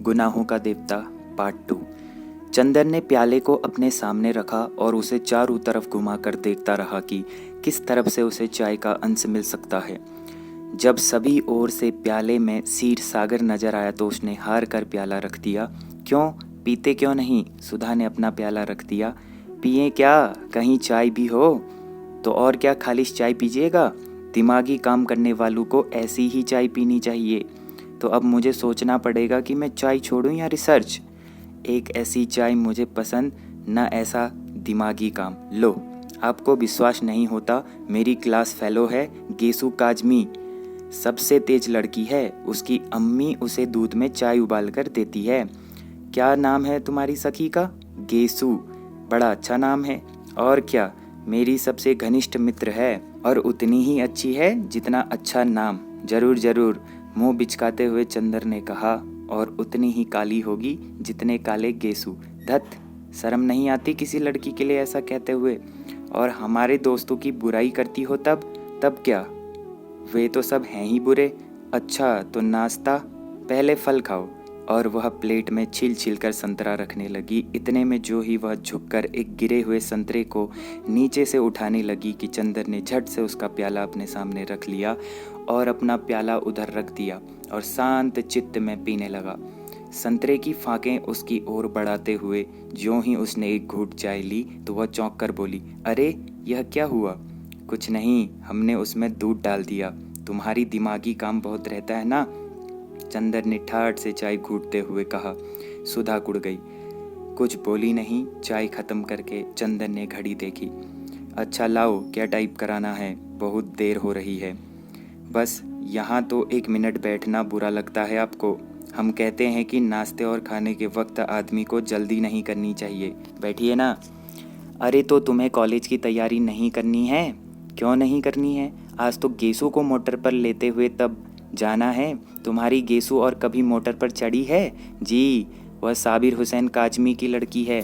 गुनाहों का देवता पार्ट 2। चंदर ने प्याले को अपने सामने रखा और उसे चारों तरफ घुमाकर देखता रहा कि किस तरफ से उसे चाय का अंश मिल सकता है। जब सभी ओर से प्याले में क्षीर सागर नजर आया तो उसने हार कर प्याला रख दिया। क्यों पीते क्यों नहीं? सुधा ने अपना प्याला रख दिया। पिए क्या? कहीं चाय भी हो तो? और क्या खालिश चाय पीजिएगा? दिमागी काम करने वालों को ऐसी ही चाय पीनी चाहिए। तो अब मुझे सोचना पड़ेगा कि मैं चाय छोड़ूं या रिसर्च। एक ऐसी चाय मुझे पसंद, न ऐसा दिमागी काम। लो, आपको विश्वास नहीं होता? मेरी क्लास फेलो है गेसु काजमी, सबसे तेज लड़की है। उसकी अम्मी उसे दूध में चाय उबाल कर देती है। क्या नाम है तुम्हारी सखी का? गेसु। बड़ा अच्छा नाम है। और क्या, मेरी सबसे घनिष्ठ मित्र है और उतनी ही अच्छी है जितना अच्छा नाम। जरूर जरूर, मुंह बिचकाते हुए चंदर ने कहा, और उतनी ही काली होगी जितने काले गेसु। धत, शर्म नहीं आती किसी लड़की के लिए ऐसा कहते हुए? और हमारे दोस्तों की बुराई करती हो तब क्या? वे तो सब हैं ही बुरे। अच्छा तो नाश्ता, पहले फल खाओ। और वह प्लेट में छिल छिल कर संतरा रखने लगी। इतने में जो ही वह झुककर एक गिरे हुए संतरे को नीचे से उठाने लगी कि चंदर ने झट से उसका प्याला अपने सामने रख लिया और अपना प्याला उधर रख दिया और शांत चित्त में पीने लगा। संतरे की फांकें उसकी ओर बढ़ाते हुए ज्यों ही उसने एक घूंट चाय ली तो वह चौंक कर बोली, अरे यह क्या हुआ? कुछ नहीं, हमने उसमें दूध डाल दिया। तुम्हारी दिमागी काम बहुत रहता है ना? चंदर ने ठाठ से चाय घूंटते हुए कहा। सुधा कुड़ गई, कुछ बोली नहीं। चाय खत्म करके चंदर ने घड़ी देखी। अच्छा लाओ, क्या टाइप कराना है? बहुत देर हो रही है। बस यहाँ तो 1 मिनट बैठना बुरा लगता है आपको? हम कहते हैं कि नाश्ते और खाने के वक्त आदमी को जल्दी नहीं करनी चाहिए। बैठिए ना। अरे तो तुम्हें कॉलेज की तैयारी नहीं करनी है? क्यों नहीं करनी है? आज तो गेसू को मोटर पर लेते हुए तब जाना है। तुम्हारी गेसू और कभी मोटर पर चढ़ी है? जी, वह साबिर हुसैन काजमी की लड़की है।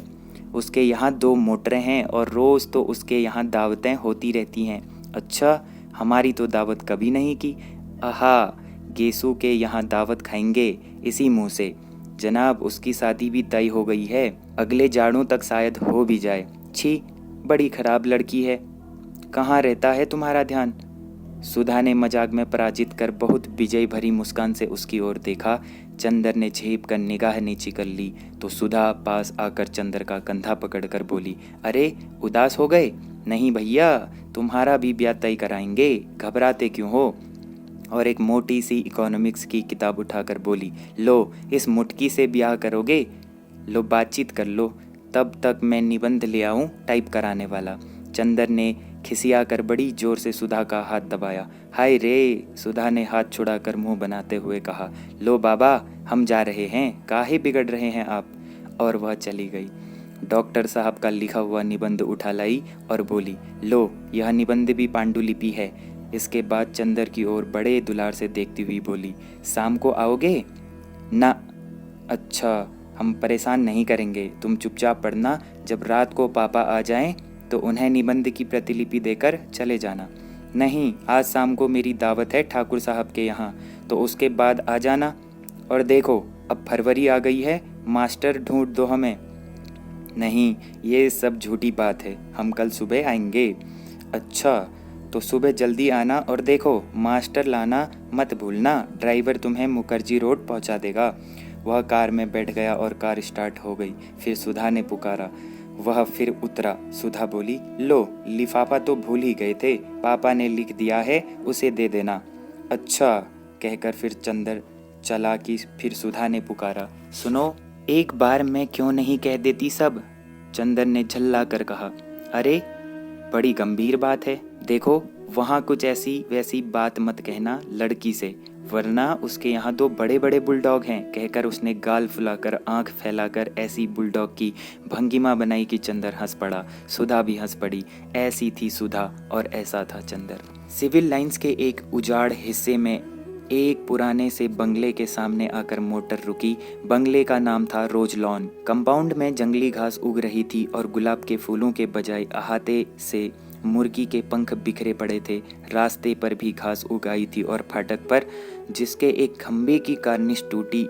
उसके यहाँ 2 मोटरें हैं और रोज़ तो उसके यहाँ दावतें होती रहती हैं। अच्छा, हमारी तो दावत कभी नहीं की। आहा, गेसू के यहाँ दावत खाएंगे इसी मुंह से। जनाब, उसकी शादी भी तय हो गई है, अगले जाड़ों तक शायद हो भी जाए। छी, बड़ी खराब लड़की है। कहाँ रहता है तुम्हारा ध्यान? सुधा ने मजाक में पराजित कर बहुत विजय भरी मुस्कान से उसकी ओर देखा। चंदर ने झेप कर निगाह नीची कर ली तो सुधा पास आकर चंदर का कंधा पकड़कर बोली, अरे उदास हो गए? नहीं भैया, तुम्हारा भी ब्याह तय कराएंगे, घबराते क्यों हो? और एक मोटी सी इकोनॉमिक्स की किताब उठाकर बोली, लो, इस मुटकी से ब्याह करोगे? लो बातचीत कर लो, तब तक मैं निबंध ले आऊं टाइप कराने वाला। चंदर ने खिसिया कर बड़ी जोर से सुधा का हाथ दबाया। हाय रे! सुधा ने हाथ छुड़ाकर मुंह बनाते हुए कहा, लो बाबा, हम जा रहे हैं, काहे बिगड़ रहे हैं आप? और वह चली गई। डॉक्टर साहब का लिखा हुआ निबंध उठा लाई और बोली, लो, यह निबंध भी पांडुलिपि है। इसके बाद चंदर की ओर बड़े दुलार से देखती हुई बोली, शाम को आओगे? ना। अच्छा, हम परेशान नहीं करेंगे, तुम चुपचाप पढ़ना। जब रात को पापा आ जाएं तो उन्हें निबंध की प्रतिलिपि देकर चले जाना। नहीं, आज शाम को मेरी दावत है ठाकुर साहब के यहाँ, तो उसके बाद आ जाना। और देखो, अब फरवरी आ गई है, मास्टर ढूंढ दो हमें। नहीं, ये सब झूठी बात है, हम कल सुबह आएंगे। अच्छा, तो सुबह जल्दी आना और देखो, मास्टर लाना मत भूलना, ड्राइवर तुम्हें मुखर्जी रोड पहुंचा देगा। वह कार में बैठ गया और कार स्टार्ट हो गई। फिर सुधा ने पुकारा। वह फिर उतरा। सुधा बोली, लो, लिफाफा तो भूल ही गए थे, पापा ने लिख दिया है, उसे दे देना। अच्छा, कहकर फिर चंदर चला कि फिर सुधा ने पुकारा, सुनो, एक बार मैं क्यों नहीं कह देती सब? चंदर ने झल्ला कर कहा, अरे बड़ी गंभीर बात है। देखो, वहाँ कुछ ऐसी वैसी बात मत कहना लड़की से, वरना उसके यहाँ 2 बड़े बड़े बुलडॉग हैं। कहकर उसने गाल फुलाकर आंख फैलाकर ऐसी बुलडॉग की भंगिमा बनाई कि चंदर हंस पड़ा। सुधा भी हंस पड़ी। ऐसी थी सुधा और ऐसा था चंदर। सिविल लाइंस के एक उजाड़ हिस्से में एक पुराने से बंगले के सामने आकर मोटर रुकी। बंगले का नाम था रोज लॉन। कंपाउंड में जंगली घास उग रही थी और गुलाब के फूलों के बजाय अहाते से मुर्गी के पंख बिखरे पड़े थे। रास्ते पर भी घास उगाई थी और फाटक पर, जिसके एक खंबे की कार्निश टूटी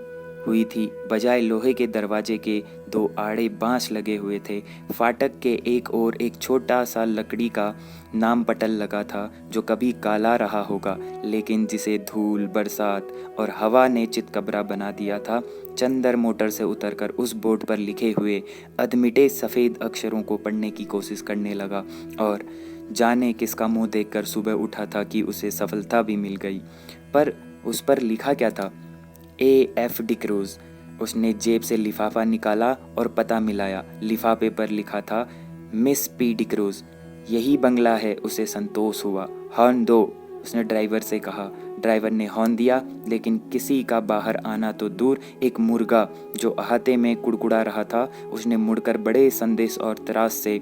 हुई थी। बजाय लोहे के दरवाजे के 2 आड़े बांस लगे हुए थे। फाटक के एक ओर एक छोटा सा लकड़ी का नाम पटल लगा था, जो कभी काला रहा होगा, लेकिन जिसे धूल, बरसात और हवा ने चितकबरा बना दिया था। चंदर मोटर से उतरकर उस बोर्ड पर लिखे हुए अधमिटे सफ़ेद अक्षरों को पढ़ने की कोशिश करने लगा, और जाने किसका मुंह देखकर सुबह उठा था कि उसे सफलता भी मिल गई। पर उस पर लिखा क्या था? A.F. डिक्रूज। उसने जेब से लिफाफा निकाला और पता मिलाया। लिफाफे पर लिखा था मिस पी डिक्रूज। यही बंगला है, उसे संतोष हुआ। हॉर्न दो, उसने ड्राइवर से कहा। ड्राइवर ने हॉर्न दिया, लेकिन किसी का बाहर आना तो दूर, एक मुर्गा जो अहाते में कुड़कुड़ा रहा था, उसने मुड़कर बड़े संदेश और त्रास से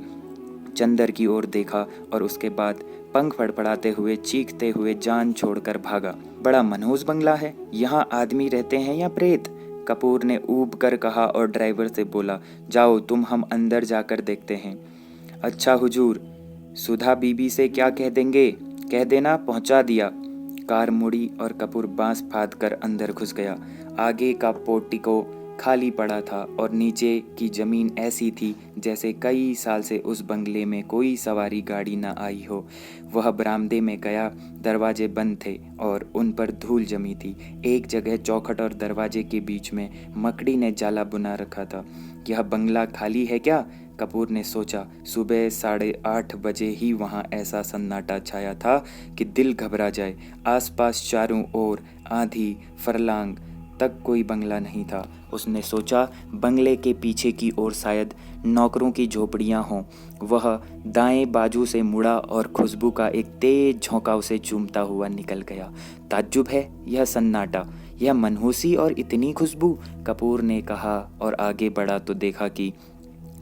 चंदर की ओर देखा और उसके बाद पंख फड़फड़ाते हुए, चीखते हुए जान छोड़कर भागा। बड़ा मनहूस बंगला है, यहाँ आदमी रहते हैं या प्रेत? कपूर ने ऊब कर कहा और ड्राइवर से बोला, जाओ तुम, हम अंदर जाकर देखते हैं। अच्छा हुजूर, सुधा बीबी से क्या कह देंगे? कह देना पहुंचा दिया। कार मुड़ी और कपूर बांस फाद कर अंदर घुस गया। आगे का पोर्टिको खाली पड़ा था और नीचे की जमीन ऐसी थी जैसे कई साल से उस बंगले में कोई सवारी गाड़ी न आई हो। वह बरामदे में गया, दरवाजे बंद थे और उन पर धूल जमी थी। एक जगह चौखट और दरवाजे के बीच में मकड़ी ने जाला बुना रखा था। यह बंगला खाली है क्या? कपूर ने सोचा। सुबह 8:30 बजे ही वहाँ ऐसा सन्नाटा छाया था कि दिल घबरा जाए। आसपास चारों ओर आधी फरलांग तक कोई बंगला नहीं था। उसने सोचा बंगले के पीछे की ओर शायद नौकरों की झोपड़ियां हों। वह दाएं बाजू से मुड़ा और खुशबू का एक तेज झोंका उसे चूमता हुआ निकल गया। ताज्जुब है, यह सन्नाटा, यह मनहूसी और इतनी खुशबू, कपूर ने कहा और आगे बढ़ा तो देखा कि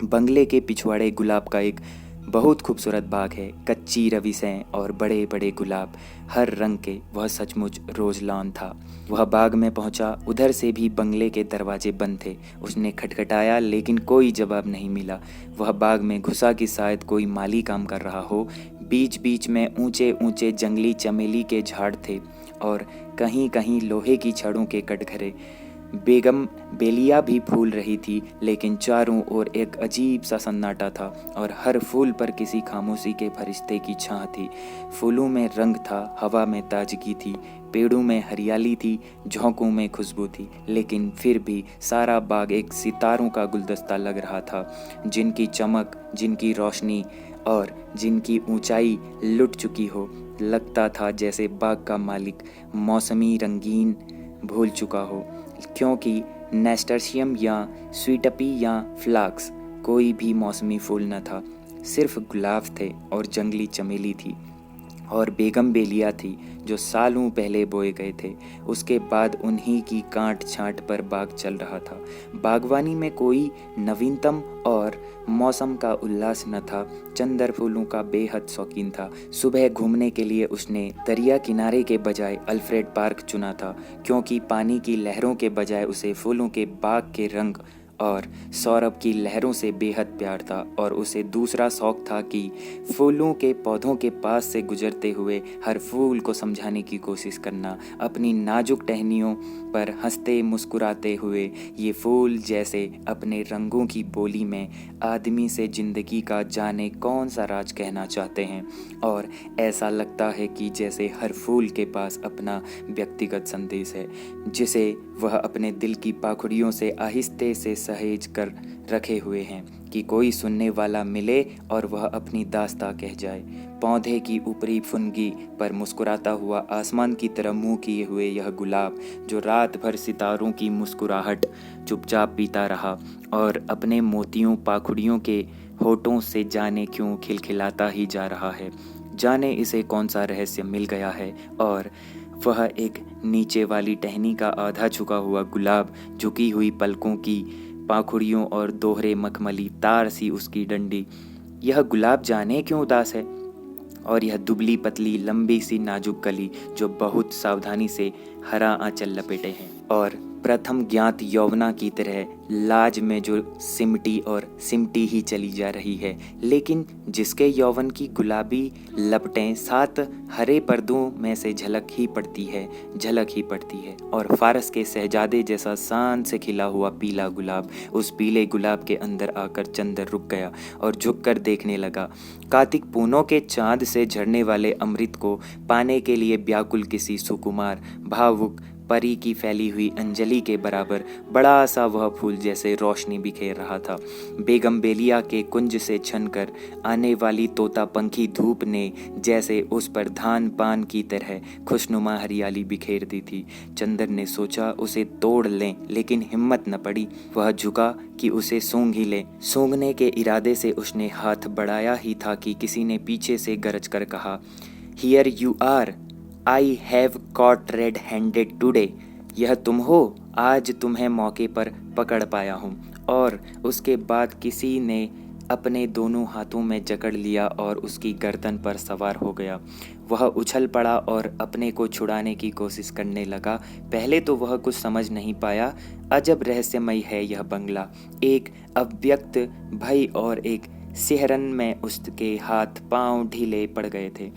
बंगले के पिछवाड़े गुलाब का एक बहुत खूबसूरत बाग है। कच्ची रवीसें और बड़े बड़े गुलाब, हर रंग के। वह सचमुच रोजलान था। वह बाग में पहुंचा। उधर से भी बंगले के दरवाजे बंद थे। उसने खटखटाया, लेकिन कोई जवाब नहीं मिला। वह बाग में घुसा कि शायद कोई माली काम कर रहा हो। बीच बीच में ऊंचे ऊंचे जंगली चमेली के झाड़ थे और कहीं कहीं लोहे की छड़ों के कटघरे। बेगम बेलिया भी फूल रही थी, लेकिन चारों ओर एक अजीब सा सन्नाटा था और हर फूल पर किसी खामोशी के फरिश्ते की छां थी। फूलों में रंग था, हवा में ताजगी थी, पेड़ों में हरियाली थी, झोंकों में खुशबू थी, लेकिन फिर भी सारा बाग एक सितारों का गुलदस्ता लग रहा था, जिनकी चमक, जिनकी रोशनी और जिनकी ऊंचाई लुट चुकी हो। लगता था जैसे बाग का मालिक मौसमी रंगीन भूल चुका हो, क्योंकि नेस्टर्शियम या स्वीटपी या फ्लाक्स कोई भी मौसमी फूल न था। सिर्फ गुलाब थे और जंगली चमेली थी और बेगम बेलिया थी जो सालों पहले बोए गए थे। उसके बाद उन्हीं की कांट छांट पर बाग चल रहा था। बागवानी में कोई नवीनतम और मौसम का उल्लास न था। चंदर फूलों का बेहद शौकीन था। सुबह घूमने के लिए उसने दरिया किनारे के बजाय अल्फ्रेड पार्क चुना था, क्योंकि पानी की लहरों के बजाय उसे फूलों के बाग के रंग और सौरभ की लहरों से बेहद प्यार था। और उसे दूसरा शौक था कि फूलों के पौधों के पास से गुजरते हुए हर फूल को समझाने की कोशिश करना। अपनी नाजुक टहनियों पर हंसते मुस्कुराते हुए ये फूल जैसे अपने रंगों की बोली में आदमी से जिंदगी का जाने कौन सा राज कहना चाहते हैं, और ऐसा लगता है कि जैसे हर फूल के पास अपना व्यक्तिगत संदेश है, जिसे वह अपने दिल की पाखुड़ियों से आहिस्ते से सहेज कर रखे हुए हैं कि कोई सुनने वाला मिले और वह अपनी दास्तां कह जाए। पौधे की ऊपरी फुनगी पर मुस्कुराता हुआ आसमान की तरह मुंह किए हुए यह गुलाब, जो रात भर सितारों की मुस्कुराहट चुपचाप पीता रहा और अपने मोतियों पाखुड़ियों के होठों से जाने क्यों खिलखिलाता ही जा रहा है। जाने इसे कौन सा रहस्य मिल गया है, और वह एक नीचे वाली टहनी का आधा झुका हुआ गुलाब, झुकी हुई पलकों की पाखुड़ियों और दोहरे मखमली तार सी उसकी डंडी। यह गुलाब जाने क्यों उदास है, और यह दुबली पतली लंबी सी नाजुक कली जो बहुत सावधानी से हरा आंचल लपेटे हैं। और प्रथम ज्ञात यौवना की तरह लाज में जो सिमटी और सिमटी ही चली जा रही है, लेकिन जिसके यौवन की गुलाबी लपटें 7 हरे पर्दों में से झलक ही पड़ती है। और फारस के शहजादे जैसा शान से खिला हुआ पीला गुलाब, उस पीले गुलाब के अंदर आकर चंदर रुक गया और झुककर देखने लगा। कार्तिक पूनों के चांद से झरने वाले अमृत को पाने के लिए व्याकुल किसी सुकुमार भावुक परी की फैली हुई अंजलि के बराबर बड़ा सा वह फूल जैसे रोशनी बिखेर रहा था। बेगम बेलिया के कुंज से छनकर आने वाली तोता पंखी धूप ने जैसे उस पर धान पान की तरह खुशनुमा हरियाली बिखेर दी थी। चंदर ने सोचा उसे तोड़ लें, लेकिन हिम्मत न पड़ी। वह झुका कि उसे सूंघ ही ले। सूंघने के इरादे से उसने हाथ बढ़ाया ही था कि किसी ने पीछे से गरज कर कहा, here you are, I have caught red handed today. यह तुम हो, आज तुम्हें मौके पर पकड़ पाया हूँ। और उसके बाद किसी ने अपने दोनों हाथों में जकड़ लिया और उसकी गर्दन पर सवार हो गया। वह उछल पड़ा और अपने को छुड़ाने की कोशिश करने लगा। पहले तो वह कुछ समझ नहीं पाया। अजब रहस्यमय है यह बंगला। एक अव्यक्त भय और एक सिहरन में उसके हाथ पांव ढीले पड़ गए थे,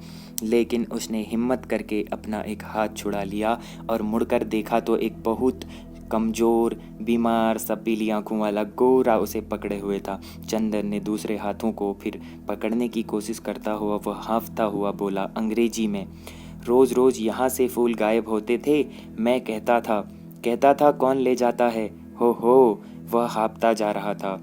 लेकिन उसने हिम्मत करके अपना एक हाथ छुड़ा लिया और मुड़कर देखा तो एक बहुत कमज़ोर बीमार सा पीली आंखों वाला गोरा उसे पकड़े हुए था। चंदर ने दूसरे हाथों को फिर पकड़ने की कोशिश करता हुआ वह हाँफता हुआ बोला अंग्रेजी में, रोज़ रोज़ यहाँ से फूल गायब होते थे। मैं कहता था कौन ले जाता है। हो वह हाँफता जा रहा था।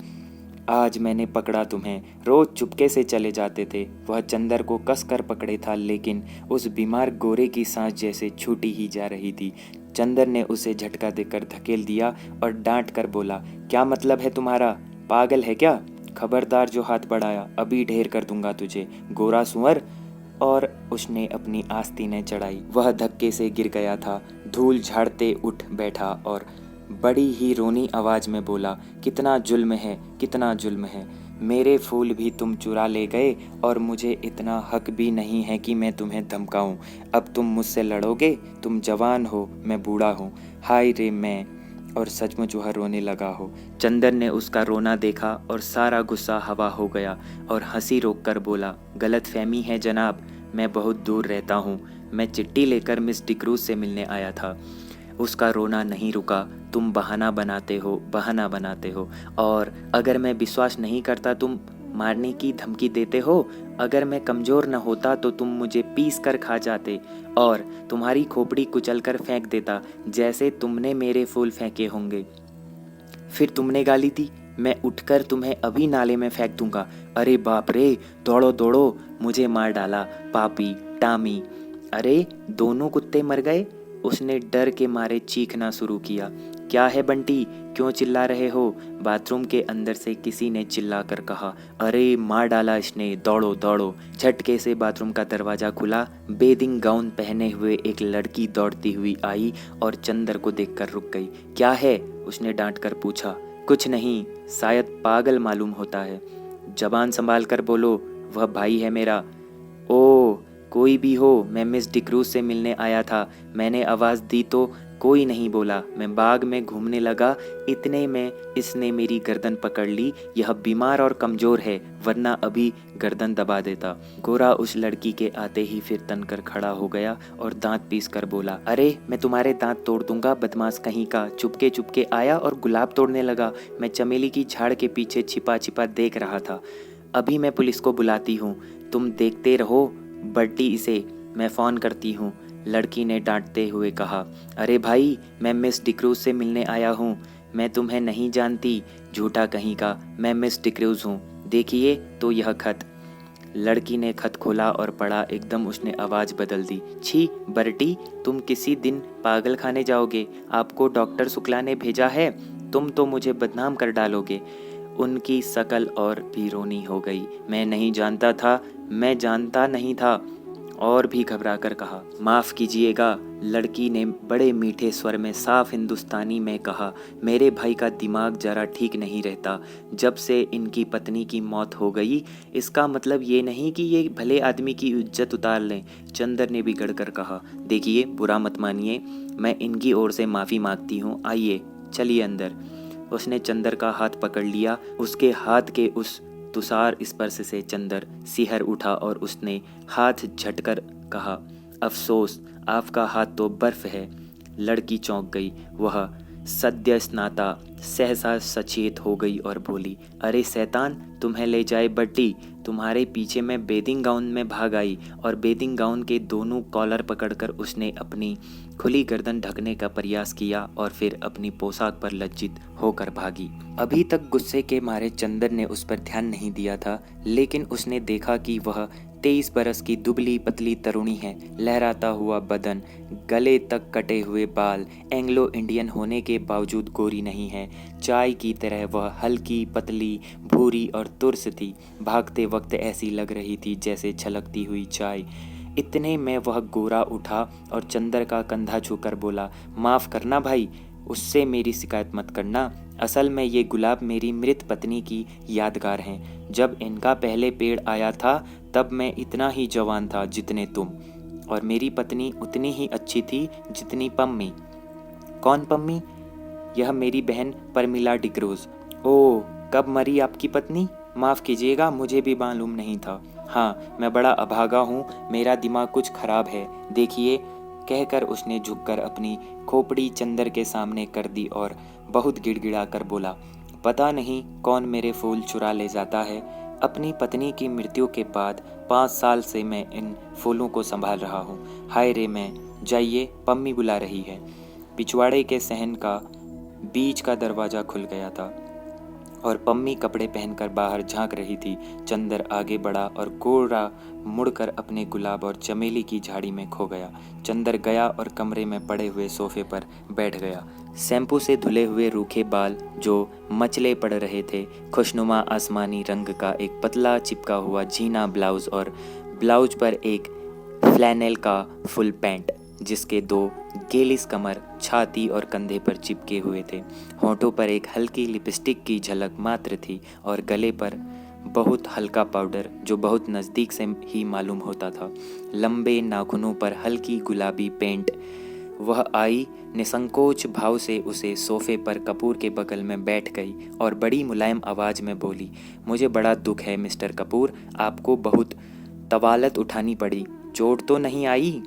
आज मैंने पकड़ा तुम्हें। रोज चुपके से चले जाते थे। वह चंदर को कसकर पकड़े था, लेकिन उस बीमार गोरे की सांस जैसे छूटी ही जा रही थी। चंदर ने उसे झटका देकर धकेल दिया और डांट कर बोला, क्या मतलब है तुम्हारा? पागल है क्या? खबरदार जो हाथ बढ़ाया, अभी ढेर कर दूंगा तुझे, गोरा सुअर। और उसने अपनी आस्तीनें चढ़ाई। वह धक्के से गिर गया था। धूल झाड़ते उठ बैठा और बड़ी ही रोनी आवाज में बोला, कितना जुल्म है। मेरे फूल भी तुम चुरा ले गए और मुझे इतना हक भी नहीं है कि मैं तुम्हें धमकाऊं। अब तुम मुझसे लड़ोगे? तुम जवान हो, मैं बूढ़ा हूँ। हाय रे मैं। और सचमुच वह रोने लगा हो। चंदर ने उसका रोना देखा और सारा गुस्सा हवा हो गया और हंसी रोककर बोला, गलत फहमी है जनाब, मैं बहुत दूर रहता हूँ। मैं चिट्ठी लेकर मिस डिक्रूज से मिलने आया था। उसका रोना नहीं रुका। तुम बहाना बनाते हो और अगर मैं विश्वास नहीं करता तुम मारने की धमकी देते हो। अगर मैं कमज़ोर न होता तो तुम मुझे पीस कर खा जाते और तुम्हारी खोपड़ी कुचल कर फेंक देता, जैसे तुमने मेरे फूल फेंके होंगे। फिर तुमने गाली दी, मैं उठकर तुम्हें अभी नाले में फेंक दूंगा। अरे बाप रे, दौड़ो, मुझे मार डाला, पापी टामी। अरे दोनों कुत्ते मर गए। उसने डर के मारे चीखना शुरू किया। क्या है बंटी, क्यों चिल्ला रहे हो? बाथरूम के अंदर से किसी ने चिल्लाकर कहा। अरे मार डाला इसने, दौड़ो। झटके से बाथरूम का दरवाजा खुला। बेदिंग गाउन पहने हुए एक लड़की दौड़ती हुई आई और चंदर को देखकर रुक गई। क्या है? उसने डांट कर पूछा। कुछ नहीं, शायद पागल मालूम होता है। जबान संभाल कर बोलो, वह भाई है मेरा। ओ कोई भी हो, मैं मिस डिक्रूज से मिलने आया था। मैंने आवाज़ दी तो कोई नहीं बोला। मैं बाग में घूमने लगा, इतने में इसने मेरी गर्दन पकड़ ली। यह बीमार और कमज़ोर है, वरना अभी गर्दन दबा देता। गोरा उस लड़की के आते ही फिर तनकर खड़ा हो गया और दांत पीस कर बोला, अरे मैं तुम्हारे दांत तोड़ दूंगा, बदमाश कहीं का। चुपके आया और गुलाब तोड़ने लगा। मैं चमेली की झाड़ के पीछे छिपा देख रहा था। अभी मैं पुलिस को बुलाती हूँ, तुम देखते रहो। बर्टी इसे, मैं फ़ोन करती हूँ, लड़की ने डांटते हुए कहा। अरे भाई, मैं मिस डिक्रूज से मिलने आया हूँ। मैं तुम्हें नहीं जानती, झूठा कहीं का। मैं मिस डिक्रूज हूँ। देखिए तो यह खत। लड़की ने खत खोला और पढ़ा। एकदम उसने आवाज़ बदल दी। छी बर्टी, तुम किसी दिन पागल खाने जाओगे। आपको डॉक्टर शुक्ला ने भेजा है। तुम तो मुझे बदनाम कर डालोगे। उनकी शकल और भी रोनी हो गई। मैं जानता नहीं था। और भी घबरा कर कहा, माफ़ कीजिएगा। लड़की ने बड़े मीठे स्वर में साफ हिंदुस्तानी में कहा, मेरे भाई का दिमाग जरा ठीक नहीं रहता। जब से इनकी पत्नी की मौत हो गई, इसका मतलब ये नहीं कि ये भले आदमी की इज्जत उतार लें। चंदर ने बिगड़ कर कहा, देखिए बुरा मत मानिए, मैं इनकी ओर से माफ़ी मांगती हूँ। आइए चलिए अंदर। उसने चंदर का हाथ पकड़ लिया। उसके हाथ के उस तुषार स्पर्श से चंदर सिहर उठा और उसने हाथ झटकर कहा, अफसोस आपका हाथ तो बर्फ है। लड़की चौंक गई। वह सद्य स्नाता सहसा सचेत हो गई और बोली, अरे शैतान, तुम्हें ले जाए बड्डी। तुम्हारे पीछे मैं बेदिंग गाउन में भाग आई। और बेदिंग गाउन के दोनों कॉलर पकड़कर उसने अपनी खुली गर्दन ढकने का प्रयास किया और फिर अपनी पोशाक पर लज्जित होकर भागी। अभी तक गुस्से के मारे चंदर ने उस पर ध्यान नहीं दिया था, लेकिन उसने देखा कि वह 23 बरस की दुबली पतली तरुणी है। लहराता हुआ बदन, गले तक कटे हुए बाल, एंग्लो इंडियन होने के बावजूद गोरी नहीं है। चाय की तरह वह हल्की, पतली, भूरी और तुर्स थी। भागते वक्त ऐसी लग रही थी जैसे छलकती हुई चाय। इतने में वह गोरा उठा और चंदर का कंधा छूकर बोला, माफ़ करना भाई, उससे मेरी शिकायत मत करना। असल में ये गुलाब मेरी मृत पत्नी की यादगार हैं। जब इनका पहले पेड़ आया था तब मैं इतना ही जवान था जितने तुम, और मेरी पत्नी उतनी ही अच्छी थी जितनी पम्मी। कौन पम्मी? यह मेरी बहन परमिला डिक्रूज। ओह, कब मरी आपकी पत्नी? माफ़ कीजिएगा, मुझे भी मालूम नहीं था। हाँ, मैं बड़ा अभागा हूँ, मेरा दिमाग कुछ खराब है। देखिए, कहकर उसने झुककर अपनी खोपड़ी चंदर के सामने कर दी और बहुत गिड़गिड़ा कर बोला, पता नहीं कौन मेरे फूल चुरा ले जाता है। अपनी पत्नी की मृत्यु के बाद 5 साल से मैं इन फूलों को संभाल रहा हूँ। हाय रे मैं, जाइए, पम्मी बुला रही है। पिछवाड़े के सहन का बीच का दरवाज़ा खुल गया था और पम्मी कपड़े पहनकर बाहर झांक रही थी। चंदर आगे बढ़ा और गोरा मुड़कर अपने गुलाब और चमेली की झाड़ी में खो गया। चंदर गया और कमरे में पड़े हुए सोफे पर बैठ गया। शैम्पू से धुले हुए रूखे बाल जो मचले पड़ रहे थे, खुशनुमा आसमानी रंग का एक पतला चिपका हुआ झीना ब्लाउज और ब्लाउज पर एक फ्लैनेल का फुल पैंट जिसके 2 गेलिस कमर, छाती और कंधे पर चिपके हुए थे। होंठों पर एक हल्की लिपस्टिक की झलक मात्र थी और गले पर बहुत हल्का पाउडर जो बहुत नज़दीक से ही मालूम होता था। लंबे नाखूनों पर हल्की गुलाबी पेंट। वह आई, निसंकोच भाव से उसे सोफे पर कपूर के बगल में बैठ गई और बड़ी मुलायम आवाज़ में बोली, मुझे बड़ा दुख है मिस्टर कपूर, आपको बहुत तवालत उठानी पड़ी। चोट तो नहीं आई?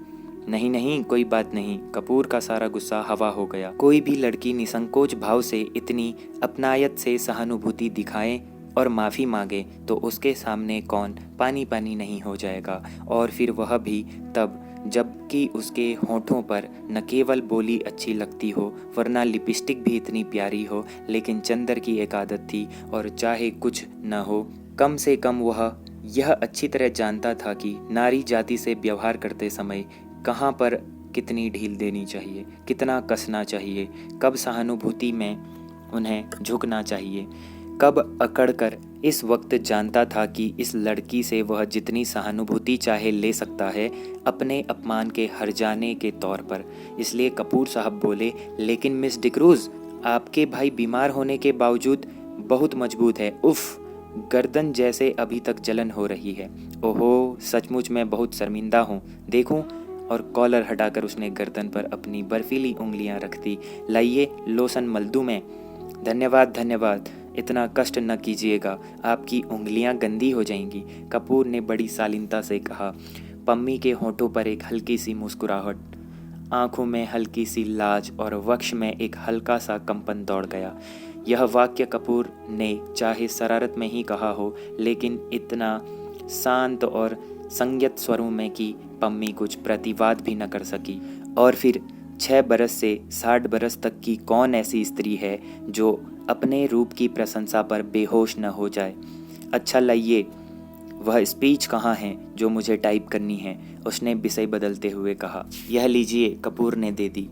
नहीं नहीं, कोई बात नहीं। कपूर का सारा गुस्सा हवा हो गया। कोई भी लड़की निसंकोच भाव से इतनी अपनायत से सहानुभूति दिखाए और माफ़ी मांगे तो उसके सामने कौन पानी पानी नहीं हो जाएगा। और फिर वह भी तब जबकि उसके होठों पर न केवल बोली अच्छी लगती हो वरना लिपस्टिक भी इतनी प्यारी हो। लेकिन चंदर की एक आदत थी, और चाहे कुछ न हो, कम से कम वह यह अच्छी तरह जानता था कि नारी जाति से व्यवहार करते समय कहाँ पर कितनी ढील देनी चाहिए, कितना कसना चाहिए, कब सहानुभूति में उन्हें झुकना चाहिए, कब अकड़कर। इस वक्त जानता था कि इस लड़की से वह जितनी सहानुभूति चाहे ले सकता है अपने अपमान के हर्जाने के तौर पर। इसलिए कपूर साहब बोले, लेकिन मिस डिक्रूज, आपके भाई बीमार होने के बावजूद बहुत मजबूत है। उफ, गर्दन जैसे अभी तक जलन हो रही है। ओहो, सचमुच मैं बहुत शर्मिंदा हूँ। देखूं? और कॉलर हटाकर उसने गर्दन पर अपनी बर्फीली उंगलियां रख दी। लाइए, लोशन मल दूं मैं? धन्यवाद धन्यवाद, इतना कष्ट न कीजिएगा, आपकी उंगलियां गंदी हो जाएंगी, कपूर ने बड़ी शालीनता से कहा। पम्मी के होठों पर एक हल्की सी मुस्कुराहट, आंखों में हल्की सी लाज और वक्ष में एक हल्का सा कंपन दौड़ गया। यह वाक्य कपूर ने चाहे शरारत में ही कहा हो, लेकिन इतना शांत और संयत स्वरों में कि पम्मी कुछ प्रतिवाद भी न कर सकी। और फिर 6 बरस से 60 बरस तक की कौन ऐसी स्त्री है जो अपने रूप की प्रशंसा पर बेहोश न हो जाए। अच्छा लाइए, वह स्पीच कहाँ है जो मुझे टाइप करनी है? उसने विषय बदलते हुए कहा। यह लीजिए, कपूर ने दे दी।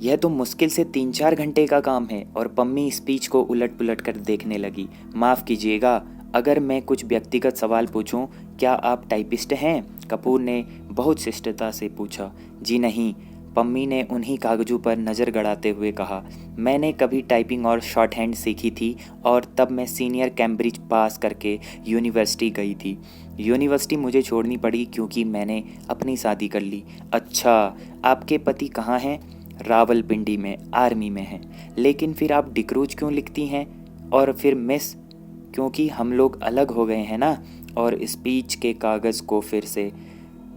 यह तो मुश्किल से 3-4 घंटे का काम है। और पम्मी स्पीच को उलट पुलट कर देखने लगी। माफ़ कीजिएगा, अगर मैं कुछ व्यक्तिगत सवाल पूछूं, क्या आप टाइपिस्ट हैं? कपूर ने बहुत शिष्टता से पूछा। जी नहीं, पम्मी ने उन्हीं कागजों पर नज़र गड़ाते हुए कहा। मैंने कभी टाइपिंग और शॉर्ट हैंड सीखी थी और तब मैं सीनियर कैम्ब्रिज पास करके यूनिवर्सिटी गई थी। यूनिवर्सिटी मुझे छोड़नी पड़ी क्योंकि मैंने अपनी शादी कर ली। अच्छा, आपके पति कहाँ हैं? रावलपिंडी में आर्मी में हैं। लेकिन फिर आप डिक्रूज क्यों लिखती हैं? और फिर मिस? क्योंकि हम लोग अलग हो गए हैं ना। और स्पीच के कागज़ को फिर से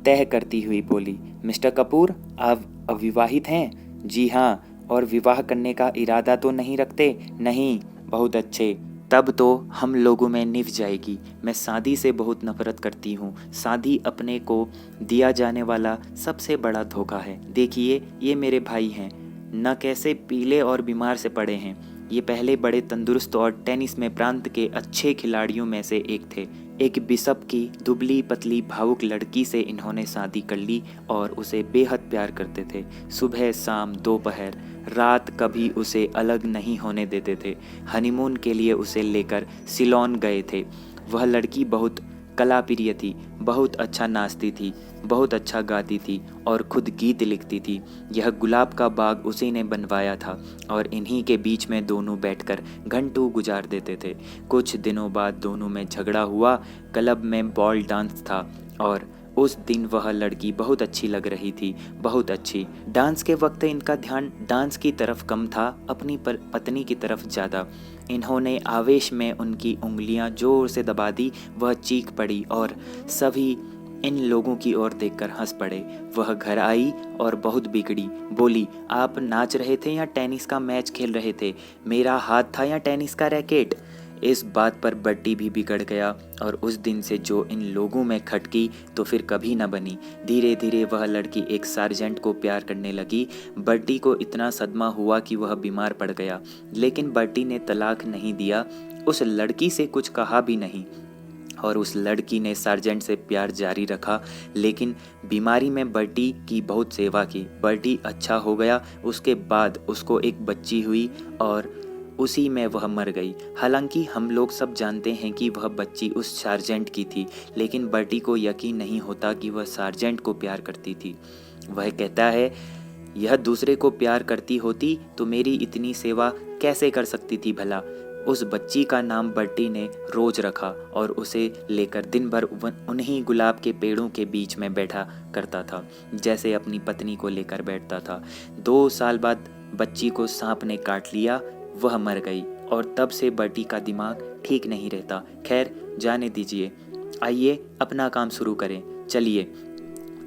तह करती हुई बोली, मिस्टर कपूर, आप अविवाहित हैं? जी हाँ। और विवाह करने का इरादा तो नहीं रखते? नहीं। बहुत अच्छे, तब तो हम लोगों में निभ जाएगी। मैं शादी से बहुत नफरत करती हूँ। शादी अपने को दिया जाने वाला सबसे बड़ा धोखा है। देखिए, ये मेरे भाई हैं, न कैसे पीले और बीमार से पड़े हैं। ये पहले बड़े तंदुरुस्त और टेनिस में प्रांत के अच्छे खिलाड़ियों में से एक थे। एक बिशप की दुबली पतली भावुक लड़की से इन्होंने शादी कर ली और उसे बेहद प्यार करते थे। सुबह शाम दोपहर रात कभी उसे अलग नहीं होने देते थे। हनीमून के लिए उसे लेकर सिलोन गए थे। वह लड़की बहुत कलाप्रिय थी, बहुत अच्छा नाचती थी, बहुत अच्छा गाती थी और खुद गीत लिखती थी। यह गुलाब का बाग उसी ने बनवाया था और इन्हीं के बीच में दोनों बैठकर घंटों गुजार देते थे। कुछ दिनों बाद दोनों में झगड़ा हुआ। क्लब में बॉल डांस था और उस दिन वह लड़की बहुत अच्छी लग रही थी, बहुत अच्छी। डांस के वक्त इनका ध्यान डांस की तरफ कम था, अपनी पत्नी की तरफ ज़्यादा। इन्होंने आवेश में उनकी उंगलियां जोर से दबा दी। वह चीख पड़ी और सभी इन लोगों की ओर देखकर हंस पड़े। वह घर आई और बहुत बिगड़ी। बोली, आप नाच रहे थे या टेनिस का मैच खेल रहे थे? मेरा हाथ था या टेनिस का रैकेट? इस बात पर बट्टी भी बिगड़ गया और उस दिन से जो इन लोगों में खटकी तो फिर कभी न बनी। धीरे धीरे वह लड़की एक सार्जेंट को प्यार करने लगी। बट्टी को इतना सदमा हुआ कि वह बीमार पड़ गया, लेकिन बट्टी ने तलाक नहीं दिया, उस लड़की से कुछ कहा भी नहीं और उस लड़की ने सार्जेंट से प्यार जारी रखा। लेकिन बीमारी में बट्टी की बहुत सेवा की। बट्टी अच्छा हो गया। उसके बाद उसको एक बच्ची हुई और उसी में वह मर गई। हालांकि हम लोग सब जानते हैं कि वह बच्ची उस सार्जेंट की थी, लेकिन बर्टी को यकीन नहीं होता कि वह सार्जेंट को प्यार करती थी। वह कहता है, यह दूसरे को प्यार करती होती तो मेरी इतनी सेवा कैसे कर सकती थी भला। उस बच्ची का नाम बर्टी ने रोज रखा और उसे लेकर दिन भर उन्हीं गुलाब के पेड़ों के बीच में बैठा करता था, जैसे अपनी पत्नी को लेकर बैठता था। 2 साल बाद बच्ची को सांप ने काट लिया, वह मर गई और तब से बर्टी का दिमाग ठीक नहीं रहता। खैर, जाने दीजिए, आइए अपना काम शुरू करें। चलिए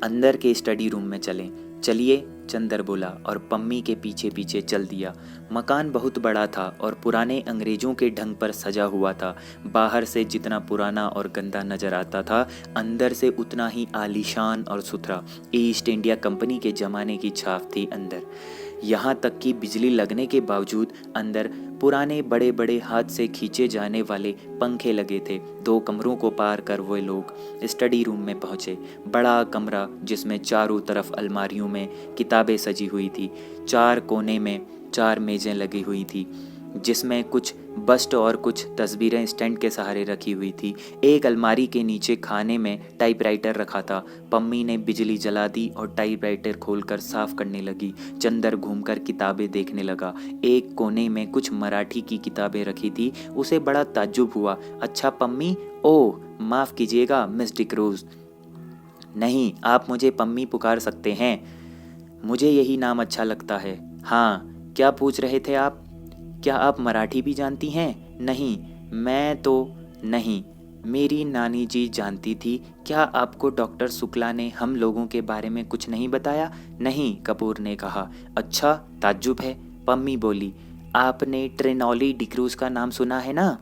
अंदर के स्टडी रूम में चलें। चलिए, चंदर बोला और पम्मी के पीछे पीछे चल दिया। मकान बहुत बड़ा था और पुराने अंग्रेजों के ढंग पर सजा हुआ था। बाहर से जितना पुराना और गंदा नजर आता था, अंदर से उतना ही आलीशान और सुथरा। ईस्ट इंडिया कंपनी के ज़माने की छाप थी अंदर। यहाँ तक कि बिजली लगने के बावजूद अंदर पुराने बड़े बड़े हाथ से खींचे जाने वाले पंखे लगे थे। 2 कमरों को पार कर वे लोग स्टडी रूम में पहुँचे। बड़ा कमरा जिसमें चारों तरफ अलमारियों में किताबें सजी हुई थी। 4 कोने में 4 मेज़ें लगी हुई थी, जिसमें कुछ बस्ट और कुछ तस्वीरें स्टैंड के सहारे रखी हुई थी। एक अलमारी के नीचे खाने में टाइपराइटर रखा था। पम्मी ने बिजली जला दी और टाइपराइटर खोलकर साफ करने लगी। चंदर घूमकर किताबें देखने लगा। एक कोने में कुछ मराठी की किताबें रखी थी। उसे बड़ा ताज्जुब हुआ। अच्छा पम्मी? ओह माफ़ कीजिएगा मिस डिक्रूज। नहीं, आप मुझे पम्मी पुकार सकते हैं, मुझे यही नाम अच्छा लगता है। हाँ, क्या पूछ रहे थे आप? क्या आप मराठी भी जानती हैं? नहीं, मैं तो नहीं, मेरी नानी जी जानती थी। क्या आपको डॉक्टर शुक्ला ने हम लोगों के बारे में कुछ नहीं बताया? नहीं, कपूर ने कहा। अच्छा, ताज्जुब है, पम्मी बोली। आपने ट्रेनॉली डिक्रूज का नाम सुना है ना?